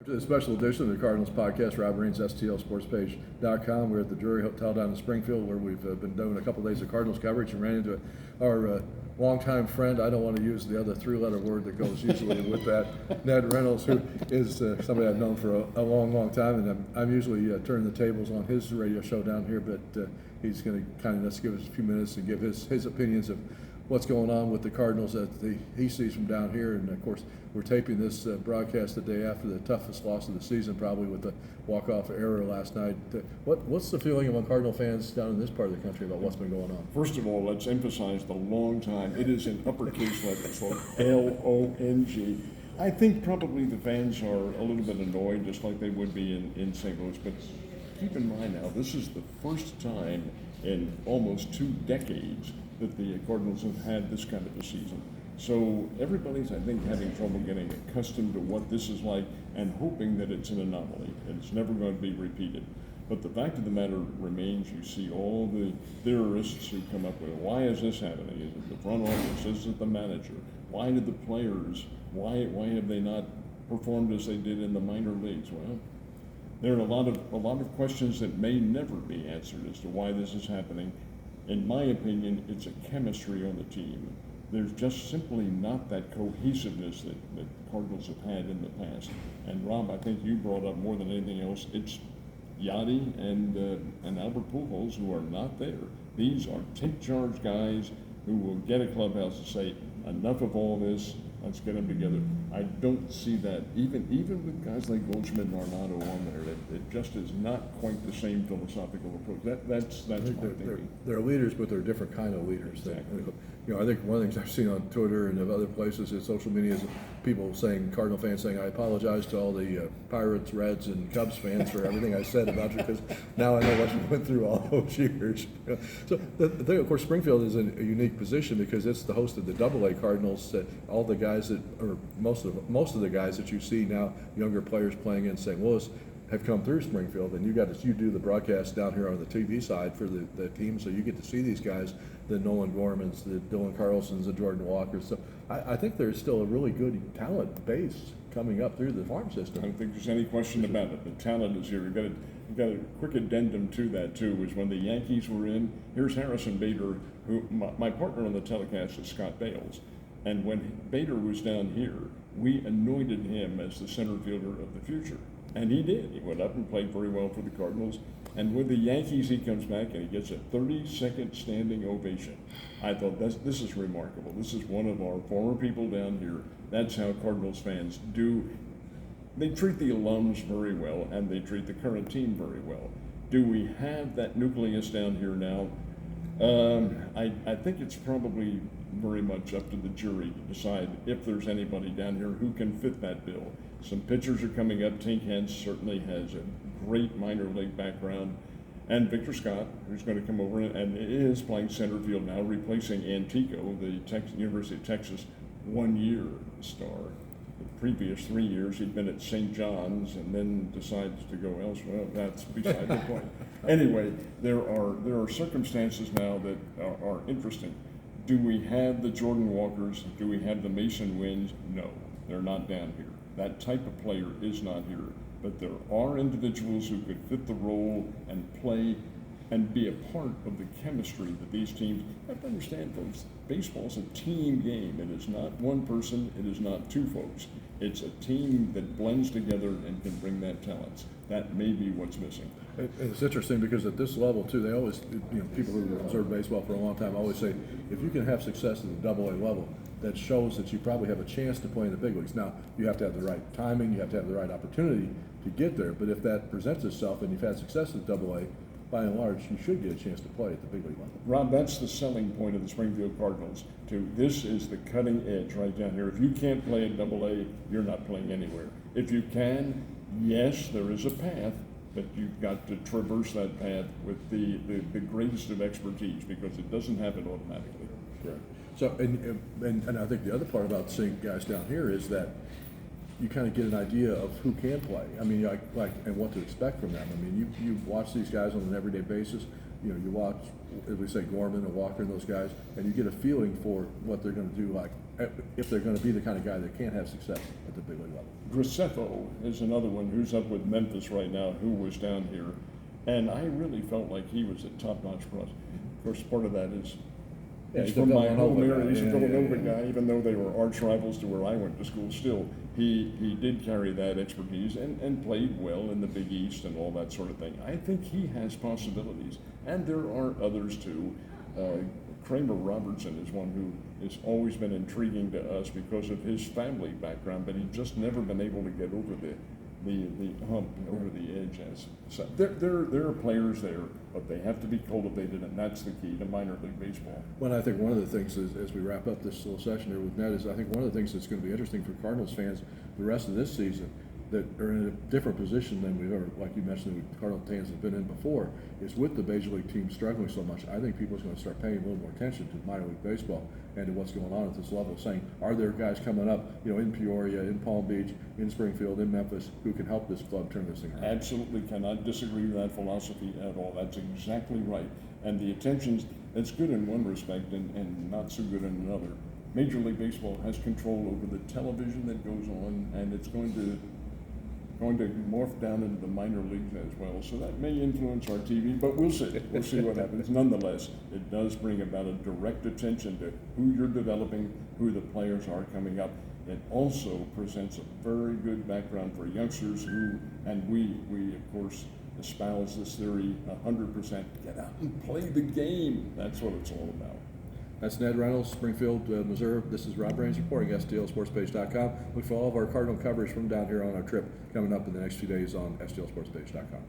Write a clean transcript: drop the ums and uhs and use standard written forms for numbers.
a special edition of the Cardinals podcast. Rob Reigns, STLSportsPage.com. We're at the Drury Hotel down in Springfield, where we've been doing a couple days of Cardinals coverage, and ran into our longtime friend. I don't want to use the other three-letter word that goes usually with that. Ned Reynolds, who is somebody I've known for a long, long time, and I'm usually turning the tables on his radio show down here, but he's going to kind of give us a few minutes and give his opinions of what's going on with the Cardinals that he sees from down here. And of course, we're taping this broadcast the day after the toughest loss of the season, probably with the walk-off error last night. What's the feeling among Cardinal fans down in this part of the country about what's been going on? First of all, let's emphasize the long time. It is in uppercase letters, so L-O-N-G. I think probably the fans are a little bit annoyed, just like they would be in St. Louis. But keep in mind now, this is the first time in almost 2 decades that the Cardinals have had this kind of a season. So everybody's, I think, having trouble getting accustomed to what this is like and hoping that it's an anomaly and it's never going to be repeated. But the fact of the matter remains, you see all the theorists who come up with, why is this happening? Is it the front office? Is it the manager? Why did the players, why have they not performed as they did in the minor leagues? Well, there are a lot of questions that may never be answered as to why this is happening. In my opinion, it's a chemistry on the team. There's just simply not that cohesiveness that Cardinals have had in the past. And Rob, I think you brought up more than anything else, it's Yadi and Albert Pujols who are not there. These are take charge guys who will get a clubhouse and say, enough of all this, let's get them together. I don't see that, even with guys like Goldschmidt and Arenado on there, it just is not quite the same philosophical approach. That's my thinking. They're leaders, but they're different kind of leaders. Exactly. I think one of the things I've seen on Twitter and of other places in social media is people saying, Cardinal fans saying, I apologize to all the Pirates, Reds, and Cubs fans for everything I said about you, because now I know what you went through all those years. So the thing, of course, Springfield is in a unique position because it's the host of the AA Cardinals. All the guys most of the guys that you see now, younger players playing in St. Louis, have come through Springfield, and you do the broadcast down here on the TV side for the team, so you get to see these guys, the Nolan Gormans, the Dylan Carlsons, the Jordan Walkers. So I think there's still a really good talent base coming up through the farm system. I don't think there's any question about it. The talent is here. You've got a quick addendum to that too. Is when the Yankees were in. Here's Harrison Bader, who my partner on the telecast is Scott Bales, and when Bader was down here, we anointed him as the center fielder of the future. And he did. He went up and played very well for the Cardinals. And with the Yankees, he comes back and he gets a 30-second standing ovation. I thought, this is remarkable. This is one of our former people down here. That's how Cardinals fans do. They treat the alums very well, and they treat the current team very well. Do we have that nucleus down here now? I think it's probably very much up to the jury to decide if there's anybody down here who can fit that bill. Some pitchers are coming up. Tink Hence certainly has a great minor league background. And Victor Scott, who's going to come over and is playing center field now, replacing Antico, the University of Texas 1-year star. The previous 3 years he'd been at St. John's and then decides to go elsewhere. Well, that's beside the point. Anyway, there are circumstances now that are interesting. Do we have the Jordan Walkers? Do we have the Mason Winds? No, they're not down here. That type of player is not here. But there are individuals who could fit the role and play and be a part of the chemistry that these teams have to understand, folks. Baseball's a team game. It is not one person. It is not two folks. It's a team that blends together and can bring that talent. That may be what's missing. It's interesting because at this level too, they always, people who have observed baseball for a long time always say, if you can have success at the AA level, that shows that you probably have a chance to play in the big leagues. Now, you have to have the right timing, you have to have the right opportunity to get there, but if that presents itself and you've had success at AA, by and large, you should get a chance to play at the big league level. Rob, that's the selling point of the Springfield Cardinals. This is the cutting edge right down here. If you can't play at AA, you're not playing anywhere. If you can, yes, there is a path, but you've got to traverse that path with the greatest of expertise, because it doesn't happen automatically. Correct. So, and I think the other part about seeing guys down here is that you kind of get an idea of who can play. I mean, like and what to expect from them. I mean, you watch these guys on an everyday basis. you know, you watch, as we say, Gorman and Walker and those guys, and you get a feeling for what they're going to do, like if they're going to be the kind of guy that can have success at the big league level. Graceffo is another one who's up with Memphis right now, who was down here, and I really felt like he was a top-notch for us. Of course, part of that is he's a from my home Villanova area. guy. He's a Yeah, Villanova yeah. guy, even though they were arch rivals to where I went to school. Still, he did carry that expertise and played well in the Big East and all that sort of thing. I think he has possibilities, and there are others too. Kramer Robertson is one who has always been intriguing to us because of his family background, but he's just never been able to get over the hump, over the edge. So there are players there, but they have to be cultivated, and that's the key to minor league baseball. Well, I think one of the things is, as we wrap up this little session here with Ned, is I think one of the things that's going to be interesting for Cardinals fans the rest of this season that are in a different position than we've ever, like you mentioned, the Cardinal fans have been in before, is with the major league team struggling so much. I think people are going to start paying a little more attention to minor league baseball and to what's going on at this level, saying, are there guys coming up, you know, in Peoria, in Palm Beach, in Springfield, in Memphis, who can help this club turn this thing around? Absolutely cannot disagree with that philosophy at all. That's exactly right. And the attention's, it's good in one respect and not so good in another. Major League Baseball has control over the television that goes on, and it's going to morph down into the minor leagues as well. So that may influence our TV, but we'll see. We'll see what happens. Nonetheless, it does bring about a direct attention to who you're developing, who the players are coming up. It also presents a very good background for youngsters who, and we of course espouse this theory 100%. Get out and play the game. That's what it's all about. That's Ned Reynolds, Springfield, Missouri. This is Rob Raines reporting, STLSportsPage.com. Look for all of our Cardinal coverage from down here on our trip coming up in the next few days on STLSportsPage.com.